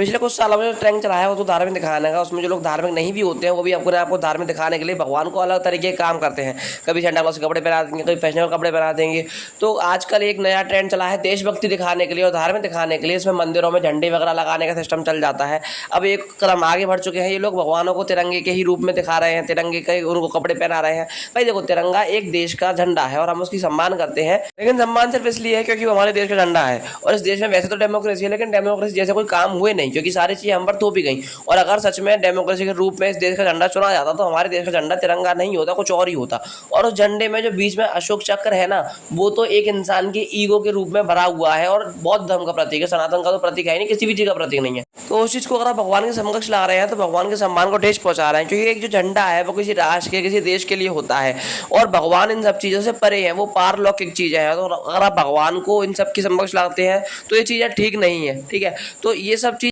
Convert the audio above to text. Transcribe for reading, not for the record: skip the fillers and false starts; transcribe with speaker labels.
Speaker 1: पिछले कुछ सालों में जो ट्रेंड चला है वो तो धार्मिक दिखाने का, उसमें जो लोग धार्मिक नहीं भी होते हैं वो भी आपको धार्मिक दिखाने के लिए भगवान को अलग तरीके के काम करते हैं। कभी सेंटा क्लॉज के कपड़े पहना देंगे, कभी फैशनेबल कपड़े पहना देंगे। तो आजकल एक नया ट्रेंड चला है देशभक्ति दिखाने के लिए और धार्मिक दिखाने के लिए, इसमें मंदिरों में झंडे वगैरह लगाने का सिस्टम चल जाता है। अब एक कदम आगे बढ़ चुके हैं ये लोग, भगवानों को तिरंगे के ही रूप में दिखा रहे हैं, तिरंगे के उनको कपड़े पहना रहे हैं। भाई देखो, तिरंगा एक देश का झंडा है और हम उसकी सम्मान करते हैं, लेकिन सम्मान सिर्फ इसलिए है क्योंकि वो हमारे देश का झंडा है। और इस देश में वैसे तो डेमोक्रेसी है, लेकिन डेमोक्रेसी जैसे कोई काम हुए नहीं, क्योंकि सारी चीज़ें हम पर थोपी गई। और अगर सच में डेमोक्रेसी के रूप में इस देश का झंडा चुना जाता तो हमारे देश का झंडा तिरंगा नहीं होता, कुछ और ही होता। और उस झंडे में जो बीच में अशोक चक्र है ना, वो तो एक इंसान के ईगो के रूप में भरा हुआ है और बौद्ध धर्म का प्रतीक है, सनातन का तो प्रतीक है नहीं, किसी भी चीज़ का प्रतीक नहीं है। तो उस चीज़ को अगर आप भगवान के समकक्ष ला रहे हैं तो भगवान के सम्मान को ठेस पहुंचा रहे हैं, क्योंकि एक जो झंडा है वो किसी राष्ट्र के, किसी देश के लिए होता है और भगवान इन सब चीज़ों से परे है, वो पारलौकिक चीज़ें हैं। तो अगर आप भगवान को इन सब के समकक्ष लाते हैं तो ये चीज़ें ठीक नहीं है, ठीक है। तो ये सब चीज़